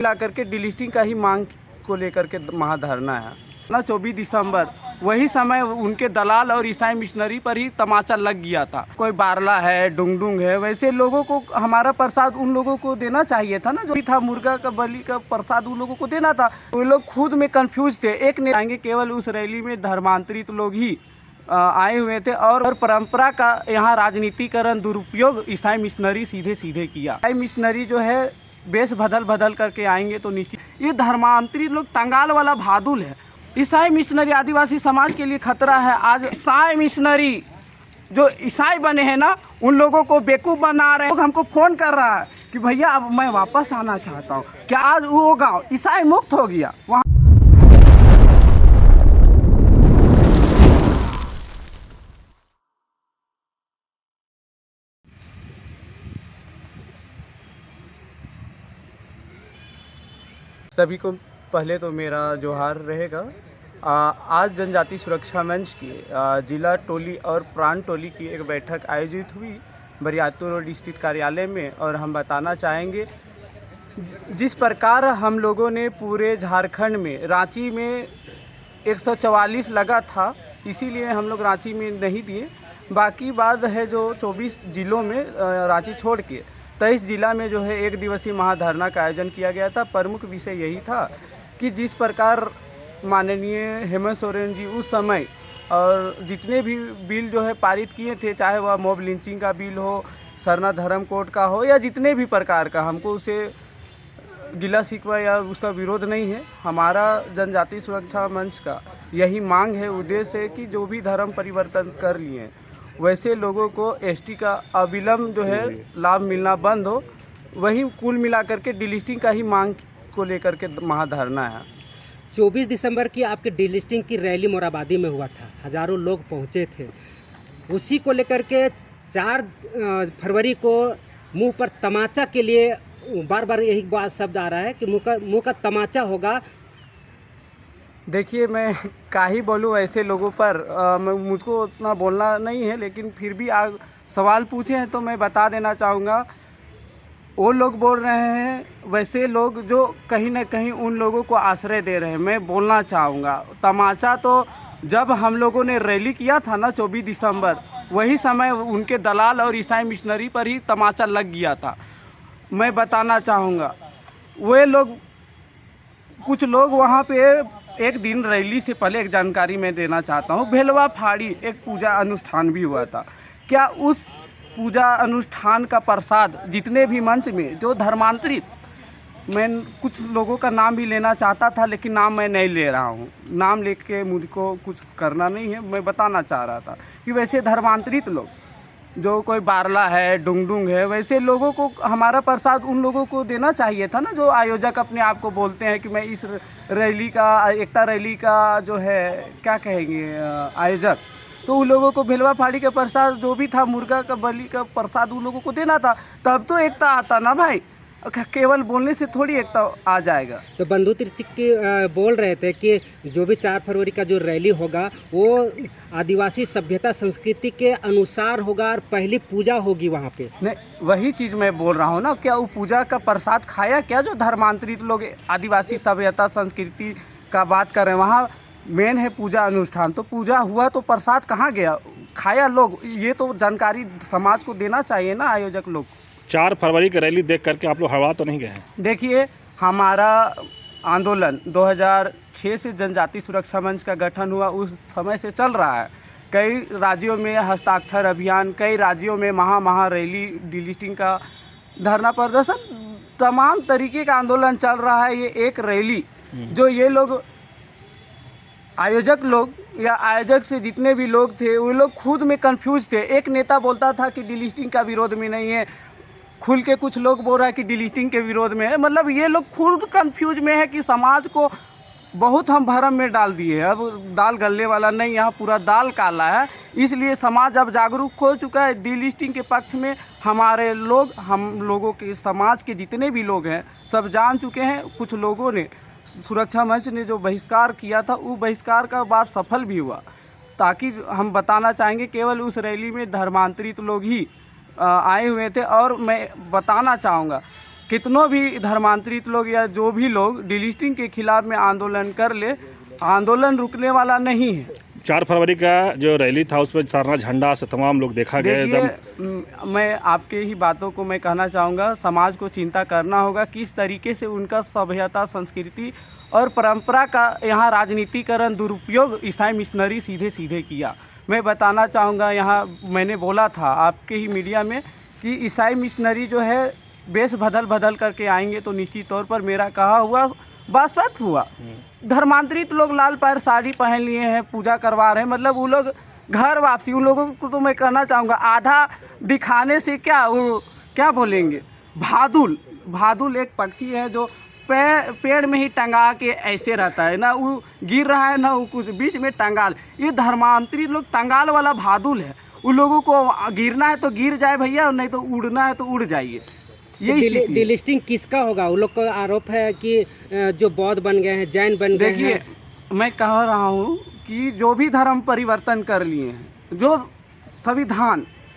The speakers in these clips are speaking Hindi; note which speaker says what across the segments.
Speaker 1: मिला करके डिलिस्टिंग का ही मांग को लेकर के महाधरना है ना। 24 दिसंबर वही समय उनके दलाल और ईसाई मिशनरी पर ही तमाचा लग गया था। कोई बारला है, डुंगडुंग है, वैसे लोगों को हमारा प्रसाद उन लोगों को देना चाहिए था ना। जो भी था मुर्गा का बलि का प्रसाद उन लोगों को देना था। वो लोग खुद में कंफ्यूज थे। एक ने आएंगे, केवल उस रैली में धर्मांतरित लोग ही आए हुए थे और परंपरा का यहाँ राजनीतिकरण दुरुपयोग ईसाई मिशनरी सीधे सीधे किया। ईसाई मिशनरी जो है बेस बदल बदल करके आएंगे तो निश्चित ये धर्मांतरित लोग टंगाल वाला भादुल है। ईसाई मिशनरी आदिवासी समाज के लिए खतरा है। आज ईसाई मिशनरी जो ईसाई बने हैं ना, उन लोगों को बेवकूफ़ बना रहे हैं। लोग हमको फ़ोन कर रहा है कि भैया अब मैं वापस आना चाहता हूँ। क्या आज वो गाँव ईसाई मुक्त हो गया? वहाँ सभी को पहले तो मेरा जोहार रहेगा। आज जनजाति सुरक्षा मंच की जिला टोली और प्रांत टोली की एक बैठक आयोजित हुई बरियारपुर रोड स्थित कार्यालय में। और हम बताना चाहेंगे जिस प्रकार हम लोगों ने पूरे झारखंड में, रांची में 144 लगा था, इसीलिए हम लोग रांची में नहीं दिए। बाकी बात है जो 24 जिलों में रांची छोड़ के 23 जिला में जो है एक दिवसीय महाधरना का आयोजन किया गया था। प्रमुख विषय यही था कि जिस प्रकार माननीय हेमंत सोरेन जी उस समय और जितने भी बिल जो है पारित किए थे, चाहे वह मॉब लिंचिंग का बिल हो, सरना धर्म कोड का हो, या जितने भी प्रकार का, हमको उसे गिला शिकवा या उसका विरोध नहीं है। हमारा जनजाति सुरक्षा मंच का यही मांग है, उद्देश्य है कि जो भी धर्म परिवर्तन कर लिए वैसे लोगों को एसटी का अविलंब जो है लाभ मिलना बंद हो। वही कुल मिलाकर के डिलिस्टिंग का ही मांग को लेकर के महाधरना है।
Speaker 2: 24 दिसंबर की आपके डिलिस्टिंग की रैली मोराबादी में हुआ था, हजारों लोग पहुंचे थे। उसी को लेकर के 4 फरवरी को मुंह पर तमाचा के लिए बार बार यही बात शब्द आ रहा है कि मुंह का तमाचा होगा।
Speaker 1: देखिए, मैं क्या ही बोलूँ ऐसे लोगों पर। मुझको उतना बोलना नहीं है, लेकिन फिर भी आप सवाल पूछे हैं तो मैं बता देना चाहूँगा। वो लोग बोल रहे हैं वैसे लोग जो कहीं ना कहीं उन लोगों को आश्रय दे रहे हैं। मैं बोलना चाहूँगा तमाचा तो जब हम लोगों ने रैली किया था ना 24 दिसंबर, वही समय उनके दलाल और ईसाई मिशनरी पर ही तमाचा लग गया था। मैं बताना चाहूँगा वे लोग, कुछ लोग वहाँ पे एक दिन रैली से पहले एक जानकारी मैं देना चाहता हूँ। भेलवा फाड़ी एक पूजा अनुष्ठान भी हुआ था। क्या उस पूजा अनुष्ठान का प्रसाद जितने भी मंच में जो धर्मांतरित, मैं कुछ लोगों का नाम भी लेना चाहता था लेकिन नाम मैं नहीं ले रहा हूँ, नाम लेके मुझको कुछ करना नहीं है। मैं बताना चाह रहा था कि वैसे धर्मांतरित लोग जो कोई बारला है, डुंगडुंग है, वैसे लोगों को हमारा प्रसाद उन लोगों को देना चाहिए था ना। जो आयोजक अपने आप को बोलते हैं कि मैं इस रैली का, एकता रैली का जो है क्या कहेंगे आयोजक, तो उन लोगों को भेलवा फाड़ी का प्रसाद जो भी था, मुर्गा का बलि का प्रसाद उन लोगों को देना था। तब तो एकता आता ना भाई, केवल बोलने से थोड़ी एकता आ जाएगा।
Speaker 2: तो बंधु त्रिचिक्की बोल रहे थे कि जो भी 4 फरवरी का जो रैली होगा वो आदिवासी सभ्यता संस्कृति के अनुसार होगा और पहली पूजा होगी वहाँ पे।
Speaker 1: नहीं, वही चीज़ मैं बोल रहा हूँ ना। क्या वो पूजा का प्रसाद खाया क्या जो धर्मांतरित लोग आदिवासी सभ्यता संस्कृति का बात कर रहे हैं? वहाँ मेन है पूजा अनुष्ठान, तो पूजा हुआ तो प्रसाद कहाँ गया? खाया लोग? ये तो जानकारी समाज को देना चाहिए ना आयोजक लोग।
Speaker 3: 4 फरवरी की रैली देख करके आप लोग हवा तो नहीं गए हैं?
Speaker 1: देखिए, हमारा आंदोलन 2006 से जनजाति सुरक्षा मंच का गठन हुआ, उस समय से चल रहा है। कई राज्यों में हस्ताक्षर अभियान, कई राज्यों में महा रैली, डिलिस्टिंग का धरना प्रदर्शन, तमाम तरीके का आंदोलन चल रहा है। ये एक रैली जो ये लोग आयोजक लोग या आयोजक से जितने भी लोग थे, वो लोग खुद में कंफ्यूज थे। एक नेता बोलता था कि डिलिस्टिंग का विरोध में नहीं है, खुल के कुछ लोग बोल रहा है कि डिलिस्टिंग के विरोध में है। मतलब ये लोग खुद कंफ्यूज में है कि समाज को बहुत हम भरम में डाल दिए हैं। अब दाल गलने वाला नहीं, यहाँ पूरा दाल काला है। इसलिए समाज अब जागरूक हो चुका है। डिलिस्टिंग के पक्ष में हमारे लोग, हम लोगों के समाज के जितने भी लोग हैं सब जान चुके हैं। कुछ लोगों ने, सुरक्षा मंच ने जो बहिष्कार किया था, वो बहिष्कार का बात सफल भी हुआ। ताकि हम बताना चाहेंगे केवल उस रैली में धर्मांतरित लोग ही आए हुए थे। और मैं बताना चाहूँगा कितनों भी धर्मांतरित लोग या जो भी लोग डिलिस्टिंग के खिलाफ में आंदोलन कर ले, आंदोलन रुकने वाला नहीं है।
Speaker 3: 4 फरवरी का जो रैली था उसमें सारना झंडा से तमाम लोग देखा गया एकदम।
Speaker 1: देखिए, मैं आपके ही बातों को मैं कहना चाहूँगा, समाज को चिंता करना होगा किस तरीके से उनका सभ्यता, संस्कृति और परंपरा का यहाँ राजनीतिकरण, दुरुपयोग ईसाई मिशनरी सीधे सीधे किया। मैं बताना चाहूँगा, यहाँ मैंने बोला था आपके ही मीडिया में कि ईसाई मिशनरी जो है वेश बदल बदल करके आएंगे तो निश्चित तौर पर मेरा कहा हुआ बात सच हुआ। धर्मांतरित लोग लाल पैर साड़ी पहन लिए हैं, पूजा करवा रहे हैं, मतलब वो लोग घर वापसी, उन लोगों को तो मैं कहना चाहूँगा आधा दिखाने से क्या वो क्या बोलेंगे, भादुल एक पक्षी है जो पेड़ में ही टंगा के ऐसे रहता है, ना वो गिर रहा है ना वो कुछ, बीच में टंगाल। ये धर्मांतरित लोग टंगाल वाला भादुल है। उन लोगों को गिरना है तो गिर जाए भैया, नहीं तो उड़ना है तो उड़ जाइए। ये
Speaker 2: डिलिस्टिंग किसका होगा? उन लोग का आरोप है कि जो बौद्ध बन गए हैं, जैन बन गए हैं।
Speaker 1: देखिए, मैं कह रहा हूँ कि जो भी धर्म परिवर्तन कर लिए हैं, जो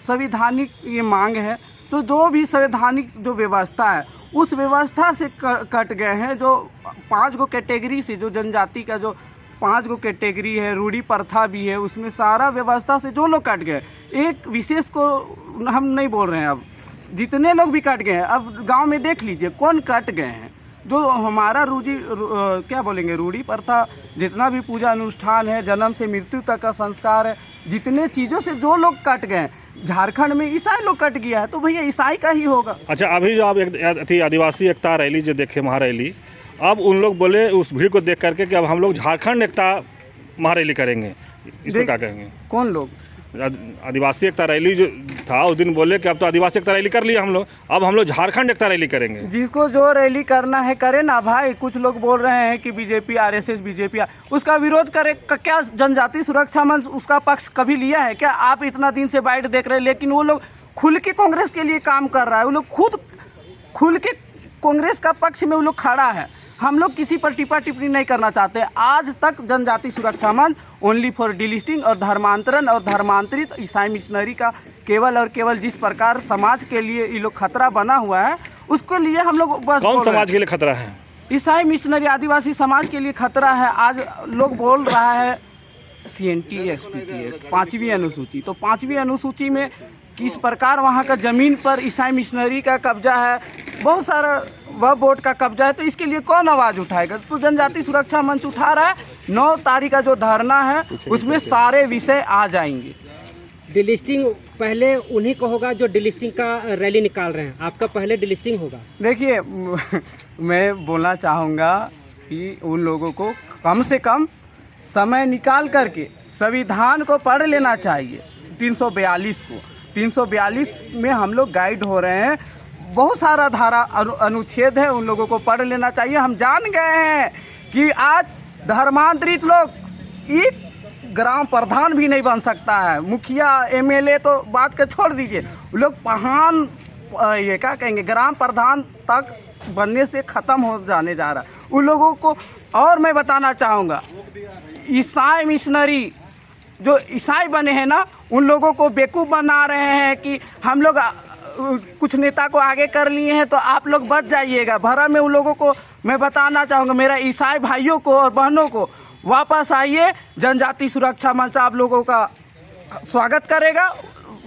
Speaker 1: संविधानिक ये मांग है, तो जो भी संवैधानिक जो व्यवस्था है उस व्यवस्था से कट गए हैं। जो 5 गो कैटेगरी से, जो जनजाति का जो 5 गो कैटेगरी है, रूढ़ी प्रथा भी है, उसमें सारा व्यवस्था से जो लोग कट गए, एक विशेष को हम नहीं बोल रहे हैं, अब जितने लोग भी कट गए हैं, अब गांव में देख लीजिए कौन कट गए हैं। जो हमारा क्या बोलेंगे, रूढ़ी प्रथा, जितना भी पूजा अनुष्ठान है, जन्म से मृत्यु तक का संस्कार है, जितने चीज़ों से जो लोग कट गए हैं, झारखंड में ईसाई लोग कट गया है तो भैया ईसाई का ही होगा।
Speaker 3: अच्छा, अभी जो आप एक आदिवासी एकता रैली जो देखे महारैली, अब उन लोग बोले उस भीड़ को देख करके कि अब हम लोग झारखंड एकता महारैली करेंगे, इसमें क्या कहेंगे?
Speaker 1: कौन लोग?
Speaker 3: आदिवासी एकता रैली जो था उस दिन बोले कि अब तो आदिवासी एकता रैली कर लिया हम लोग, अब हम लोग झारखंड एकता रैली करेंगे।
Speaker 1: जिसको जो रैली करना है करे ना भाई। कुछ लोग बोल रहे हैं कि बीजेपी आरएसएस बीजेपी, उसका विरोध करे। क्या जनजाति सुरक्षा मंच उसका पक्ष कभी लिया है क्या? आप इतना दिन से बाइट देख रहे हैं, लेकिन वो लोग खुल के कांग्रेस के लिए काम कर रहा है। वो लोग खुद खुल के कांग्रेस का पक्ष में वो लोग खड़ा है। हम लोग किसी पर टिप्पा टिप्पणी नहीं करना चाहते। आज तक जनजाति सुरक्षा मंच ओनली फॉर डिलिस्टिंग और धर्मांतरण और धर्मांतरित ईसाई मिशनरी का केवल और केवल जिस प्रकार समाज के लिए ये लोग खतरा बना हुआ है, उसके लिए हम लोग बस
Speaker 3: कौन समाज के लिए खतरा है?
Speaker 1: ईसाई मिशनरी आदिवासी समाज के लिए खतरा है। आज लोग बोल रहा है CNT SPT 5वीं अनुसूची, तो 5वीं अनुसूची में किस प्रकार वहाँ का ज़मीन पर ईसाई मिशनरी का कब्जा है, बहुत सारा वह बोर्ड का कब्जा है, तो इसके लिए कौन आवाज़ उठाएगा? तो जनजाति सुरक्षा मंच उठा रहा है। 9 तारीख का जो धरना है उसमें सारे विषय आ जाएंगे।
Speaker 2: डिलिस्टिंग पहले उन्हीं को होगा जो डिलिस्टिंग का रैली निकाल रहे हैं, आपका पहले डिलिस्टिंग होगा।
Speaker 1: देखिए, मैं बोलना चाहूँगा कि उन लोगों को कम से कम समय निकाल करके संविधान को पढ़ लेना चाहिए। 342 में हम लोग गाइड हो रहे हैं, बहुत सारा धारा अनुच्छेद है, उन लोगों को पढ़ लेना चाहिए। हम जान गए हैं कि आज धर्मांतरित लोग एक ग्राम प्रधान भी नहीं बन सकता है, मुखिया MLA तो बात के छोड़ दीजिए, लोग ये क्या कहेंगे, ग्राम प्रधान तक बनने से ख़त्म हो जाने जा रहा है उन लोगों को। और मैं बताना चाहूँगा, ईसाई मिशनरी जो ईसाई बने हैं ना, उन लोगों को बेवकूफ़ बना रहे हैं कि हम लोग कुछ नेता को आगे कर लिए हैं तो आप लोग बच जाइएगा। भरम में उन लोगों को मैं बताना चाहूँगा, मेरा ईसाई भाइयों को और बहनों को, वापस आइए। जनजाति सुरक्षा मंच आप लोगों का स्वागत करेगा।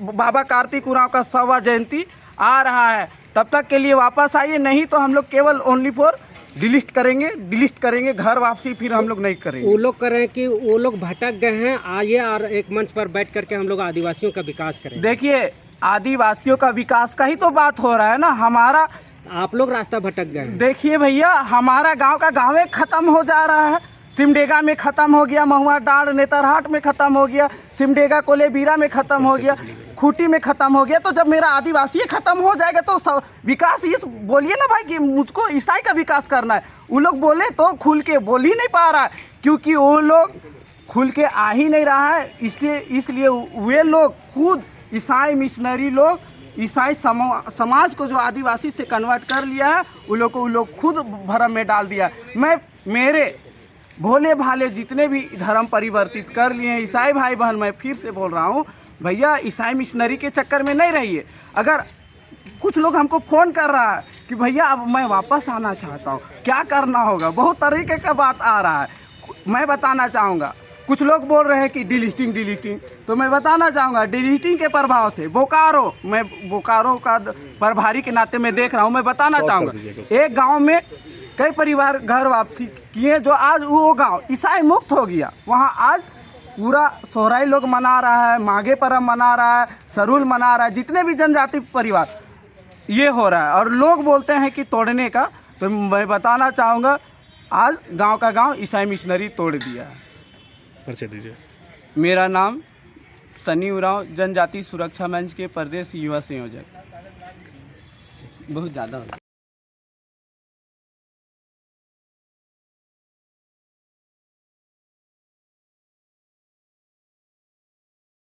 Speaker 1: बाबा कार्तिक उरांव का 100वां जयंती आ रहा है, तब तक के लिए वापस आइए, नहीं तो हम लोग केवल ओनली फॉर डिलिस्ट करेंगे, घर वापसी फिर हम लोग नहीं करेंगे।
Speaker 2: वो लोग कर रहे हैं कि वो लोग भटक गए हैं, आइए और एक मंच पर बैठ करके हम लोग आदिवासियों का विकास करें।
Speaker 1: देखिए, आदिवासियों का विकास का ही तो बात हो रहा है ना। हमारा
Speaker 2: आप लोग रास्ता भटक गए हैं।
Speaker 1: देखिए भैया, हमारा गांव का गाँव ख़त्म हो जा रहा है। सिमडेगा में ख़त्म हो गया, महुआ डांड नेतरहाट में ख़त्म हो गया, सिमडेगा कोलेबीरा में ख़त्म हो गया, खूंटी में ख़त्म हो गया। तो जब मेरा आदिवासी ख़त्म हो जाएगा तो विकास इस बोलिए ना भाई कि मुझको ईसाई का विकास करना है। वो लोग बोले तो खुल के बोल ही नहीं पा रहा है, क्योंकि वो लोग खुल के आ ही नहीं रहा है। इसलिए वे लोग खुद ईसाई मिशनरी लोग ईसाई समाज को जो आदिवासी से कन्वर्ट कर लिया है, वो लोग खुद भरम में डाल दिया। मेरे भोले भाले जितने भी धर्म परिवर्तित कर लिए हैं ईसाई भाई बहन, मैं फिर से बोल रहा हूँ भैया, ईसाई मिशनरी के चक्कर में नहीं रहिए। अगर कुछ लोग हमको फ़ोन कर रहा है कि भैया अब मैं वापस आना चाहता हूँ, क्या करना होगा। बहुत तरीके का बात आ रहा है, मैं बताना चाहूँगा। कुछ लोग बोल रहे हैं कि डिलिस्टिंग, तो मैं बताना चाहूँगा डिलिस्टिंग के प्रभाव से बोकारो, मैं बोकारो का प्रभारी के नाते मैं देख रहा हूँ, मैं बताना चाहूँगा एक गांव में कई परिवार घर वापसी किए, जो आज वो गांव ईसाई मुक्त हो गया। वहाँ आज पूरा सोहराई लोग मना रहा है, माघे पर्व मना रहा है, सरूल मना रहा है, जितने भी जनजाति परिवार ये हो रहा है। और लोग बोलते हैं कि तोड़ने का, तो मैं बताना चाहूँगा आज गांव का गांव ईसाई मिशनरी तोड़ दिया है।
Speaker 3: परिचय दीजिए।
Speaker 1: मेरा नाम सनी उरांव, जनजाति सुरक्षा मंच के प्रदेश युवा संयोजक। बहुत ज़्यादा